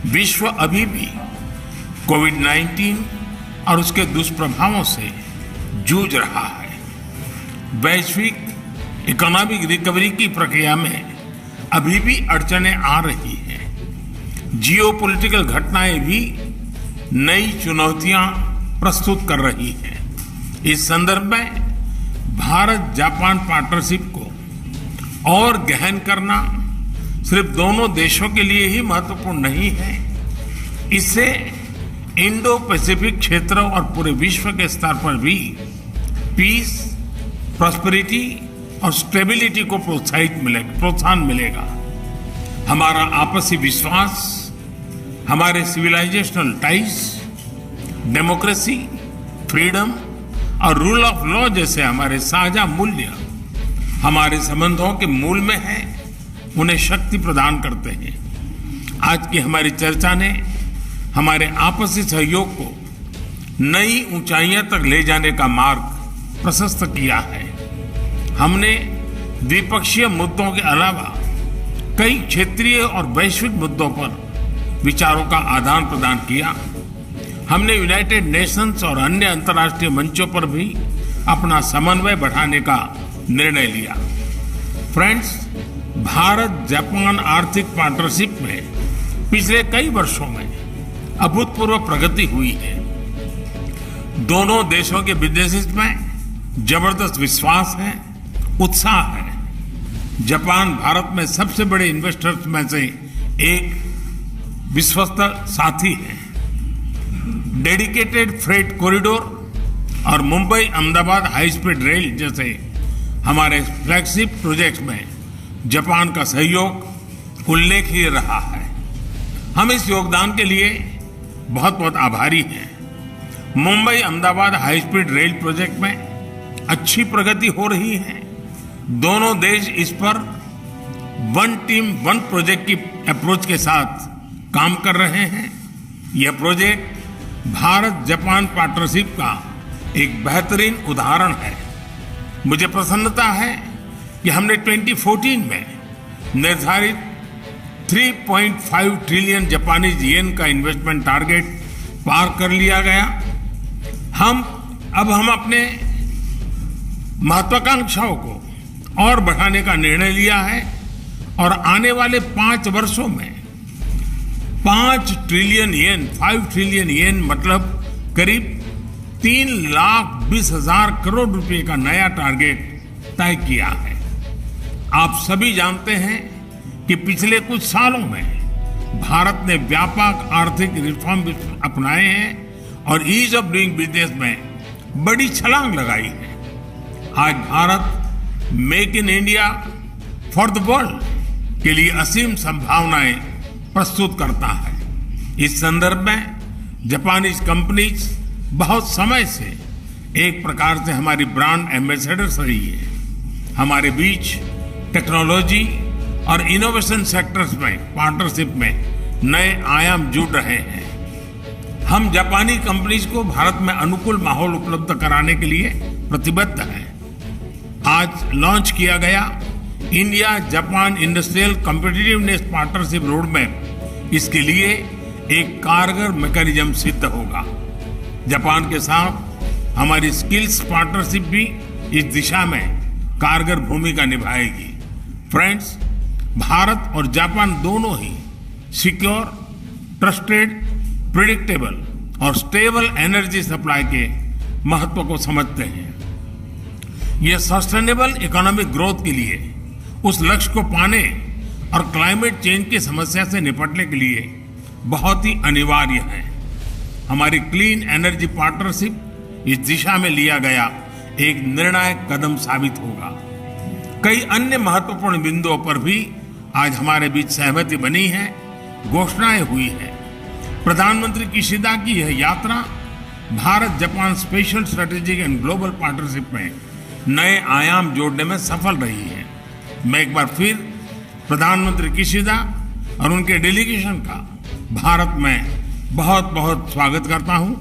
विश्व अभी भी कोविड-19 और उसके दुष्प्रभावों से जूझ रहा है। वैश्विक इकोनॉमिक रिकवरी की प्रक्रिया में अभी भी अड़चनें आ रही हैं। जियोपॉलिटिकल घटनाएं भी नई चुनौतियां प्रस्तुत कर रही हैं। इस संदर्भ में भारत जापान पार्टनरशिप को और गहन करना सिर्फ दोनों देशों के लिए ही महत्वपूर्ण नहीं है, इससे इंडो पैसिफिक क्षेत्र और पूरे विश्व के स्तर पर भी पीस, प्रॉस्पेरिटी और स्टेबिलिटी को प्रोत्साहन मिलेगा। हमारा आपसी विश्वास, हमारे सिविलाइजेशनल टाइज, डेमोक्रेसी, फ्रीडम और रूल ऑफ लॉ जैसे हमारे साझा मूल्य हमारे संबंधों के मूल में है, उन्हें शक्ति प्रदान करते हैं। आज की हमारी चर्चा ने हमारे आपसी सहयोग को नई ऊंचाइयों तक ले जाने का मार्ग प्रशस्त किया है। हमने द्विपक्षीय मुद्दों के अलावा कई क्षेत्रीय और वैश्विक मुद्दों पर विचारों का आदान प्रदान किया। हमने यूनाइटेड नेशंस और अन्य अंतर्राष्ट्रीय मंचों पर भी अपना समन्वय बढ़ाने का निर्णय लिया। फ्रेंड्स, भारत जापान आर्थिक पार्टनरशिप में पिछले कई वर्षों में अभूतपूर्व प्रगति हुई है। दोनों देशों के बिजनेसेस में जबरदस्त विश्वास है, उत्साह है। जापान भारत में सबसे बड़े इन्वेस्टर्स में से एक विश्वस्त साथी है। डेडिकेटेड फ्रेट कॉरिडोर और Mumbai Ahmedabad high speed rail जैसे हमारे फ्लैगशिप प्रोजेक्ट्स में जापान का सहयोग उल्लेखनीय रहा है। हम इस योगदान के लिए बहुत बहुत आभारी हैं। Mumbai Ahmedabad high speed rail project में अच्छी प्रगति हो रही है। दोनों देश इस पर वन टीम वन प्रोजेक्ट की अप्रोच के साथ काम कर रहे हैं। यह प्रोजेक्ट भारत जापान पार्टनरशिप का एक बेहतरीन उदाहरण है। मुझे प्रसन्नता है कि हमने 2014 में निर्धारित 3.5 ट्रिलियन जापानीज येन का इन्वेस्टमेंट टारगेट पार कर लिया गया। हम अपने महत्वाकांक्षाओं को और बढ़ाने का निर्णय लिया है और आने वाले 5 वर्षों में 5 ट्रिलियन येन, 5 ट्रिलियन येन मतलब करीब 3,20,000 करोड़ रुपए का नया टारगेट तय किया है। आप सभी जानते हैं कि पिछले कुछ सालों में भारत ने व्यापक आर्थिक रिफॉर्म अपनाए हैं और ईज ऑफ डूइंग बिजनेस में बड़ी छलांग लगाई है। आज Bharat make in India for the world के लिए असीम संभावनाएं प्रस्तुत करता है। इस संदर्भ में जापानीज कंपनीज बहुत समय से एक प्रकार से हमारी ब्रांड एम्बेसडर्स रही है। हमारे बीच टेक्नोलॉजी और इनोवेशन सेक्टर्स में पार्टनरशिप में नए आयाम जुड़ रहे हैं। हम जापानी कंपनीज को भारत में अनुकूल माहौल उपलब्ध कराने के लिए प्रतिबद्ध हैं। आज लॉन्च किया गया India Japan industrial competitiveness partnership roadmap इसके लिए एक कारगर मैकेनिज्म सिद्ध होगा। जापान के साथ हमारी स्किल्स पार्टनरशिप भी इस दिशा में कारगर भूमिका निभाएगी। फ्रेंड्स, भारत और जापान दोनों ही सिक्योर, ट्रस्टेड, प्रिडिक्टेबल और स्टेबल एनर्जी सप्लाई के महत्व को समझते हैं। यह सस्टेनेबल इकोनॉमिक ग्रोथ के लिए, उस लक्ष्य को पाने और क्लाइमेट चेंज की समस्या से निपटने के लिए बहुत ही अनिवार्य है। हमारी क्लीन एनर्जी पार्टनरशिप इस दिशा में लिया गया एक निर्णायक कदम साबित होगा। कई अन्य महत्वपूर्ण बिंदुओं पर भी आज हमारे बीच सहमति बनी है, घोषणाएं हुई है। प्रधानमंत्री किशिदा की यह यात्रा Bharat Japan special strategic and global partnership में नए आयाम जोड़ने में सफल रही है। मैं एक बार फिर प्रधानमंत्री किशिदा और उनके डेलीगेशन का भारत में बहुत बहुत स्वागत करता हूं।